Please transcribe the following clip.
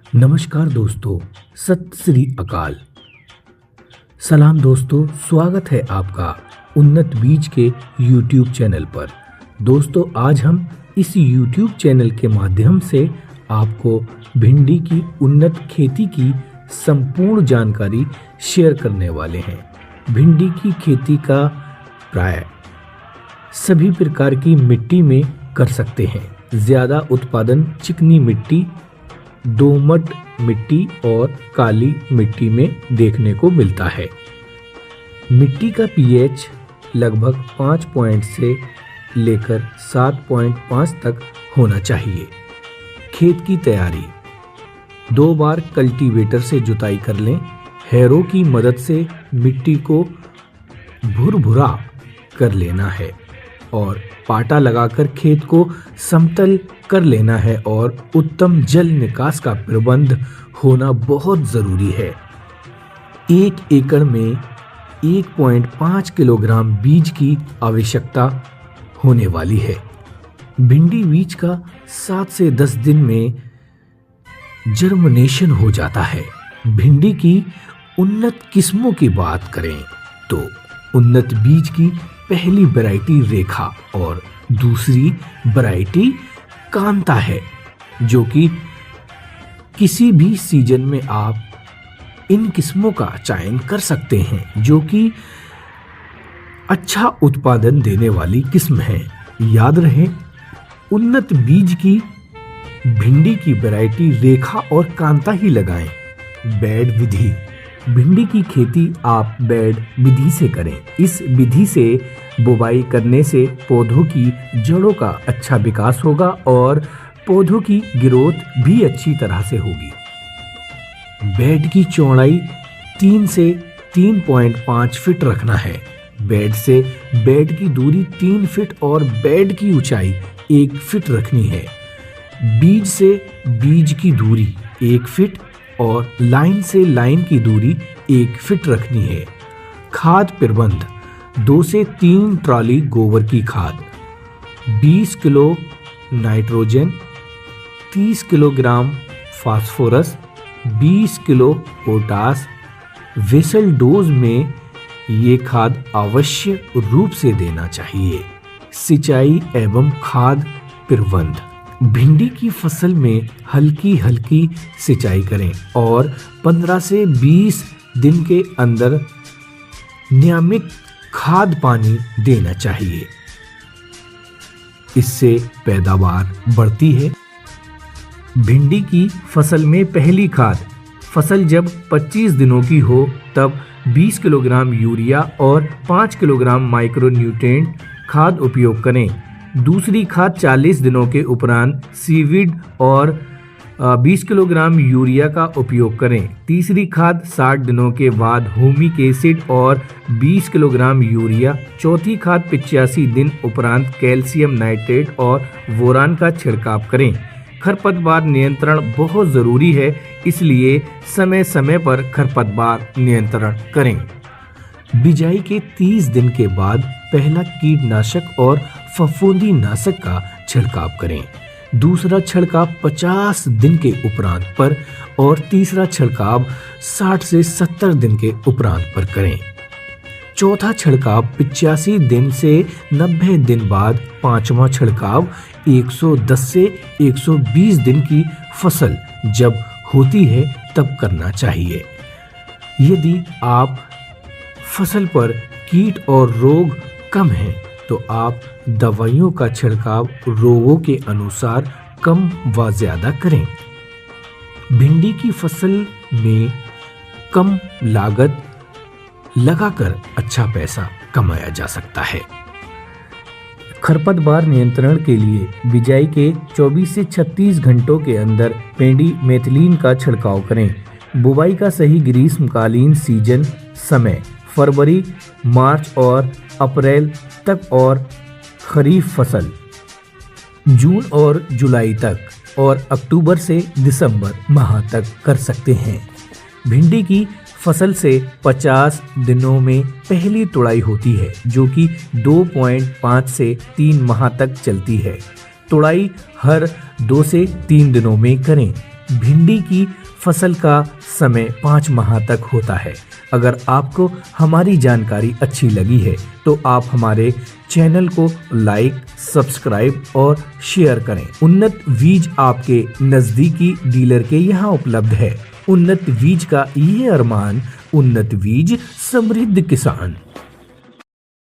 नमस्कार दोस्तों, सत श्री अकाल। सलाम दोस्तों, स्वागत है आपका उन्नत बीज के YouTube चैनल पर। दोस्तों, आज हम इस YouTube चैनल के माध्यम से आपको भिंडी की उन्नत खेती की संपूर्ण जानकारी शेयर करने वाले हैं। भिंडी की खेती का प्राय सभी प्रकार की मिट्टी में कर सकते हैं। ज़्यादा उत्पादन चिकनी मिट्टी, दोमट मिट्टी और काली मिट्टी में देखने को मिलता है। मिट्टी का पीएच लगभग 5 पॉइंट से लेकर 7.5 तक होना चाहिए। खेत की तैयारी 2 बार कल्टीवेटर से जुताई कर लें। हैरों की मदद से मिट्टी को भुरभुरा कर लेना है और पाटा लगाकर खेत को समतल कर लेना है और उत्तम जल निकास का प्रबंध होना बहुत ज़रूरी है। 1 एकड़ में 1.5 किलोग्राम बीज की आवश्यकता होने वाली है। भिंडी बीज का 7 से 10 दिन में जर्मिनेशन हो जाता है। भिंडी की उन्नत किस्मों की बात करें तो उन्नत बीज की पहली वैरायटी रेखा और दूसरी वैरायटी कांता है, जो कि किसी भी सीजन में आप इन किस्मों का चयन कर सकते हैं, जो कि अच्छा उत्पादन देने वाली किस्म है। याद रहे, उन्नत बीज की भिंडी की वैरायटी रेखा और कांता ही लगाएं। बेड विधि, भिंडी की खेती आप बेड विधि से करें। इस विधि से बुवाई करने से पौधों की जड़ों का अच्छा विकास होगा और पौधों की ग्रोथ भी अच्छी तरह से होगी। बेड की चौड़ाई 3 से 3.5 फीट रखना है। बेड से बेड की दूरी 3 फीट और बेड की ऊंचाई 1 फीट रखनी है। बीज से बीज की दूरी 1 फीट और लाइन से लाइन की दूरी 1 फीट रखनी है। खाद प्रबंध 2 से 3 ट्रॉली गोबर की खाद, 20 kilo nitrogen, 30 kilogram phosphorus, 20 kilo potash. Vessel dose में ये खाद अवश्य रूप से देना चाहिए। सिंचाई एवं खाद प्रबंध, भिंडी की फसल में हल्की हल्की सिंचाई करें और 15 से 20 दिन के अंदर नियमित खाद पानी देना चाहिए। इससे पैदावार बढ़ती है। भिंडी की फसल में पहली खाद, फसल जब 25 दिनों की हो तब 20 किलोग्राम यूरिया और 5 किलोग्राम माइक्रोन्यूट्रिएंट खाद उपयोग करें। दूसरी खाद 40 दिनों के उपरांत सीवीड और 20 किलोग्राम यूरिया का उपयोग करें। तीसरी खाद 60 दिनों के बाद ह्यूमिक एसिड और 20 किलोग्राम यूरिया। चौथी खाद 85 दिन उपरांत कैल्शियम नाइट्रेट और बोरान का छिड़काव करें। खरपतवार नियंत्रण बहुत ज़रूरी है, इसलिए समय समय पर खरपतवार नियंत्रण करें। बिजाई के 30 दिन के बाद पहला कीटनाशक और फफूंदी नाशक का छिड़काव करें। दूसरा छिड़काव 50 दिन के उपरांत पर और तीसरा छिड़काव 60 से 70 दिन के उपरांत पर करें। चौथा छिड़काव 85 दिन से 90 दिन बाद। पांचवा छिड़काव 110 से 120 दिन की फसल जब होती है तब करना चाहिए। यदि आप फसल पर कीट और रोग कम हैं तो आप दवाइयों का छिड़काव रोगों के अनुसार कम व ज्यादा करें। भिंडी की फसल में कम लागत लगाकर अच्छा पैसा कमाया जा सकता है। खरपतवार नियंत्रण के लिए बिजाई के 24 से 36 घंटों के अंदर पेंडिमेथिलिन का छिड़काव करें। बुवाई का सही ग्रीष्मकालीन सीजन समय फरवरी, मार्च और अप्रैल तक और खरीफ फसल जून और जुलाई तक और अक्टूबर से दिसंबर माह तक कर सकते हैं। भिंडी की फसल से 50 दिनों में पहली तुड़ाई होती है, जो कि 2.5 से 3 माह तक चलती है। तुड़ाई हर 2 से 3 दिनों में करें। भिंडी की फसल का समय 5 माह तक होता है। अगर आपको हमारी जानकारी अच्छी लगी है तो आप हमारे चैनल को लाइक, सब्सक्राइब और शेयर करें। उन्नत बीज आपके नजदीकी डीलर के यहाँ उपलब्ध है। उन्नत बीज का ये अरमान, उन्नत बीज समृद्ध किसान।